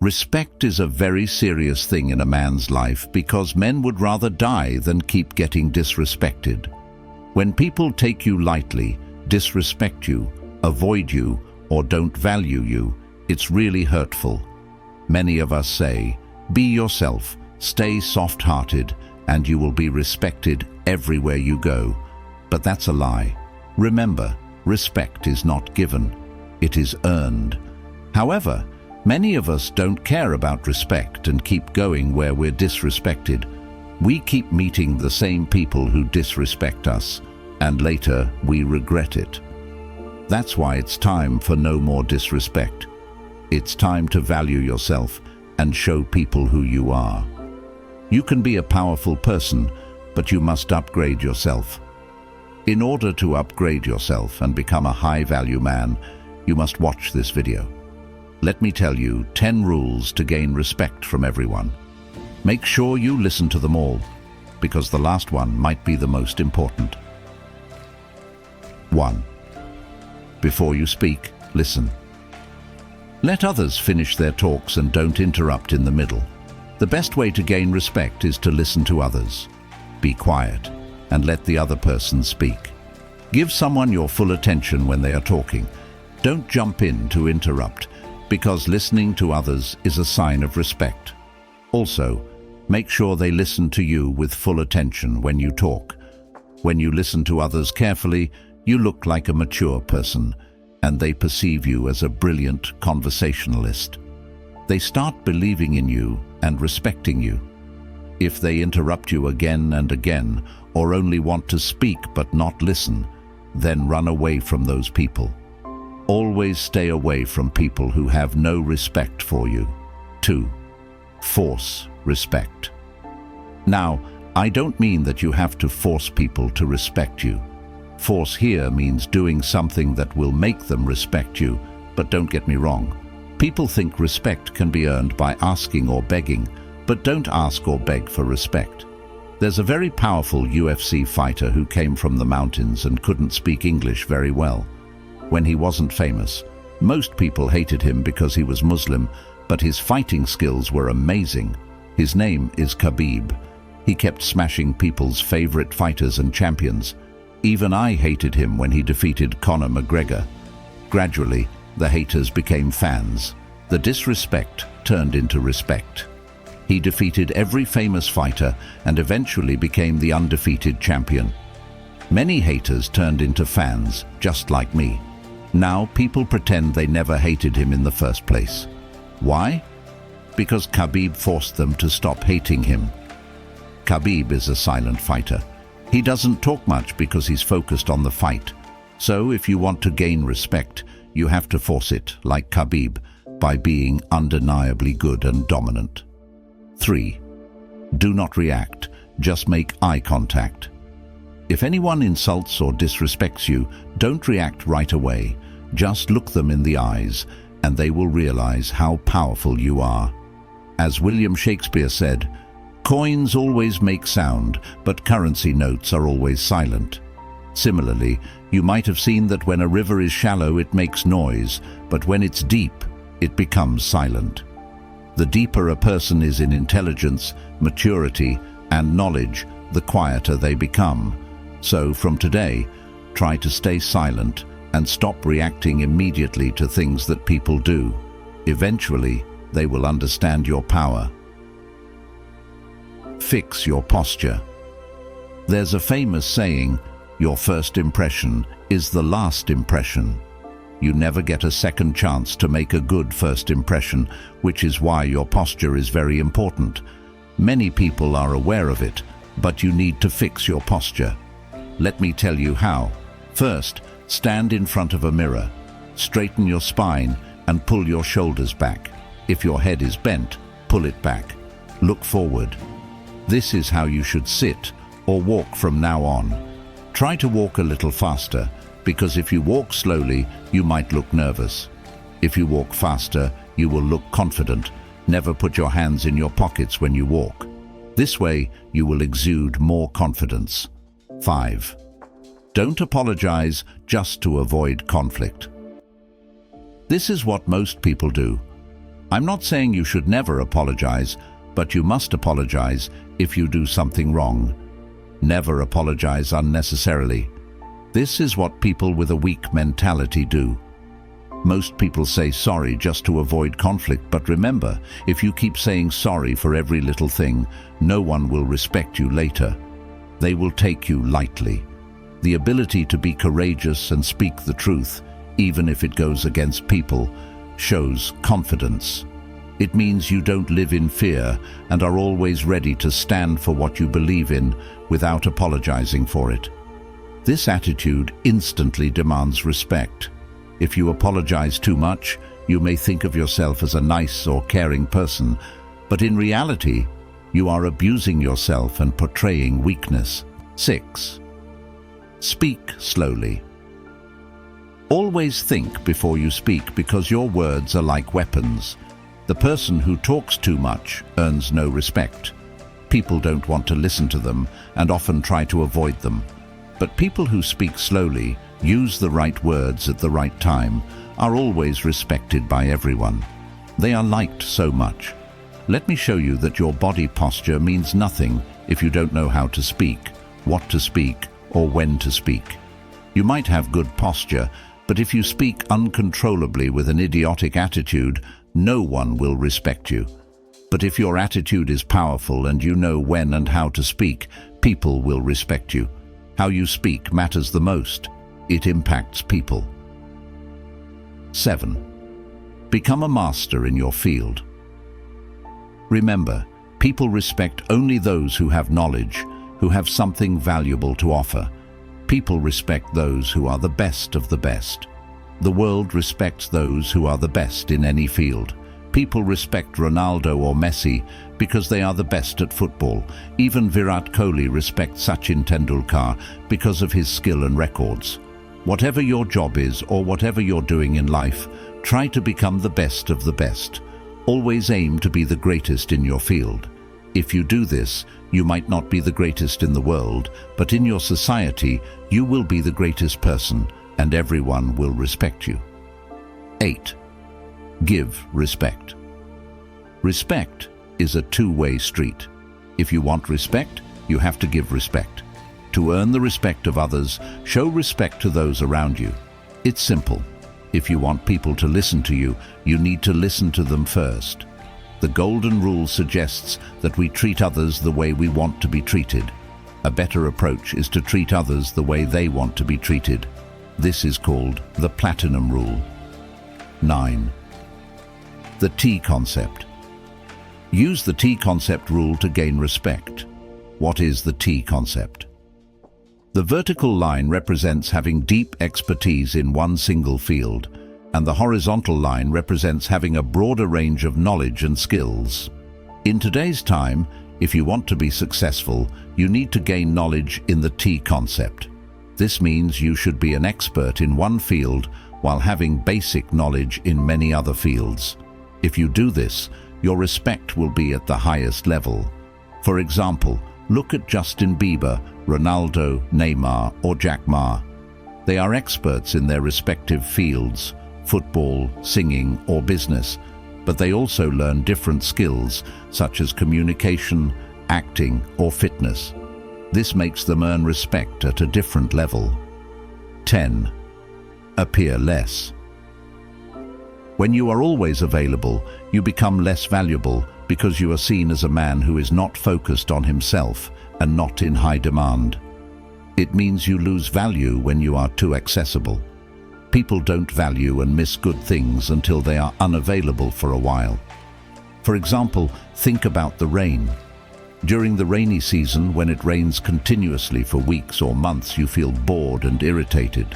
Respect is a very serious thing in a man's life because men would rather die than keep getting disrespected. When people take you lightly, disrespect you, avoid you, or don't value you, it's really hurtful. Many of us say, "Be yourself, stay soft-hearted, and you will be respected everywhere you go." But that's a lie. Remember, respect is not given, it is earned. However, many of us don't care about respect and keep going where we're disrespected. We keep meeting the same people who disrespect us, and later we regret it. That's why it's time for no more disrespect. It's time to value yourself and show people who you are. You can be a powerful person, but you must upgrade yourself. In order to upgrade yourself and become a high-value man, you must watch this video. Let me tell you 10 rules to gain respect from everyone. Make sure you listen to them all, because the last one might be the most important. 1. Before you speak, listen. Let others finish their talks and don't interrupt in the middle. The best way to gain respect is to listen to others. Be quiet and let the other person speak. Give someone your full attention when they are talking. Don't jump in to interrupt, because listening to others is a sign of respect. Also, make sure they listen to you with full attention when you talk. When you listen to others carefully, you look like a mature person, and they perceive you as a brilliant conversationalist. They start believing in you and respecting you. If they interrupt you again and again, or only want to speak but not listen, then run away from those people. Always stay away from people who have no respect for you. 2. Force respect. Now, I don't mean that you have to force people to respect you. Force here means doing something that will make them respect you, but don't get me wrong. People think respect can be earned by asking or begging, but don't ask or beg for respect. There's a very powerful UFC fighter who came from the mountains and couldn't speak English very well. When he wasn't famous, most people hated him because he was Muslim, but his fighting skills were amazing. His name is Khabib. He kept smashing people's favorite fighters and champions. Even I hated him when he defeated Conor McGregor. Gradually, the haters became fans. The disrespect turned into respect. He defeated every famous fighter and eventually became the undefeated champion. Many haters turned into fans, just like me. Now people pretend they never hated him in the first place. Why? Because Khabib forced them to stop hating him. Khabib is a silent fighter. He doesn't talk much because he's focused on the fight. So if you want to gain respect, you have to force it, like Khabib, by being undeniably good and dominant. 3. Do not react, just make eye contact. If anyone insults or disrespects you, don't react right away. Just look them in the eyes, and they will realize how powerful you are. As William Shakespeare said, "Coins always make sound, but currency notes are always silent." Similarly, you might have seen that when a river is shallow, it makes noise, but when it's deep, it becomes silent. The deeper a person is in intelligence, maturity, and knowledge, the quieter they become. So from today, try to stay silent and stop reacting immediately to things that people do. Eventually, they will understand your power. Fix your posture. There's a famous saying, "Your first impression is the last impression." You never get a second chance to make a good first impression, which is why your posture is very important. Many people are aware of it, but you need to fix your posture. Let me tell you how. First, stand in front of a mirror. Straighten your spine and pull your shoulders back. If your head is bent, pull it back. Look forward. This is how you should sit or walk from now on. Try to walk a little faster, because if you walk slowly, you might look nervous. If you walk faster, you will look confident. Never put your hands in your pockets when you walk. This way, you will exude more confidence. 5. Don't apologize just to avoid conflict. This is what most people do. I'm not saying you should never apologize, but you must apologize if you do something wrong. Never apologize unnecessarily. This is what people with a weak mentality do. Most people say sorry just to avoid conflict, but remember, if you keep saying sorry for every little thing, no one will respect you later. They will take you lightly. The ability to be courageous and speak the truth, even if it goes against people, shows confidence. It means you don't live in fear and are always ready to stand for what you believe in without apologizing for it. This attitude instantly demands respect. If you apologize too much, you may think of yourself as a nice or caring person, but in reality, you are abusing yourself and portraying weakness. 6. Speak slowly. Always think before you speak, because your words are like weapons. The person who talks too much earns no respect. People don't want to listen to them and often try to avoid them. But people who speak slowly, use the right words at the right time, are always respected by everyone. They are liked so much. Let me show you that your body posture means nothing if you don't know how to speak, what to speak, or when to speak. You might have good posture, but if you speak uncontrollably with an idiotic attitude, no one will respect you. But if your attitude is powerful and you know when and how to speak, people will respect you. How you speak matters the most. It impacts people. 7. Become a master in your field. Remember, people respect only those who have knowledge, who have something valuable to offer. People respect those who are the best of the best. The world respects those who are the best in any field. People respect Ronaldo or Messi because they are the best at football. Even Virat Kohli respects Sachin Tendulkar because of his skill and records. Whatever your job is or whatever you're doing in life, try to become the best of the best. Always aim to be the greatest in your field. If you do this, you might not be the greatest in the world, but in your society, you will be the greatest person, and everyone will respect you. 8. Give respect. Respect is a two-way street. If you want respect, you have to give respect. To earn the respect of others, show respect to those around you. It's simple. If you want people to listen to you, you need to listen to them first. The golden rule suggests that we treat others the way we want to be treated. A better approach is to treat others the way they want to be treated. This is called the platinum rule. 9. The T concept. Use the T concept rule to gain respect. What is the T concept? The vertical line represents having deep expertise in one single field, and the horizontal line represents having a broader range of knowledge and skills. In today's time, if you want to be successful, you need to gain knowledge in the T concept. This means you should be an expert in one field while having basic knowledge in many other fields. If you do this, your respect will be at the highest level. For example, look at Justin Bieber, Ronaldo, Neymar, or Jack Ma. They are experts in their respective fields, football, singing, or business, but they also learn different skills such as communication, acting, or fitness. This makes them earn respect at a different level. 10. Appear less. When you are always available, you become less valuable because you are seen as a man who is not focused on himself and not in high demand. It means you lose value when you are too accessible. People don't value and miss good things until they are unavailable for a while. For example, think about the rain. During the rainy season, when it rains continuously for weeks or months, you feel bored and irritated.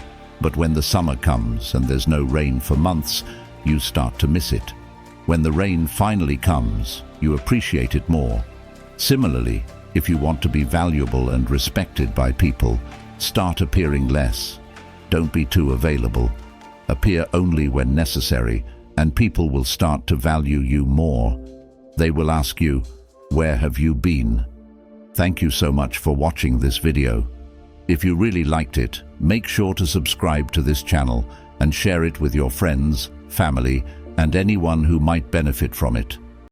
But when the summer comes and there's no rain for months, you start to miss it. When the rain finally comes, you appreciate it more. Similarly, if you want to be valuable and respected by people, start appearing less. Don't be too available. Appear only when necessary, and people will start to value you more. They will ask you, "Where have you been?" Thank you so much for watching this video. If you really liked it, make sure to subscribe to this channel and share it with your friends, family, and anyone who might benefit from it.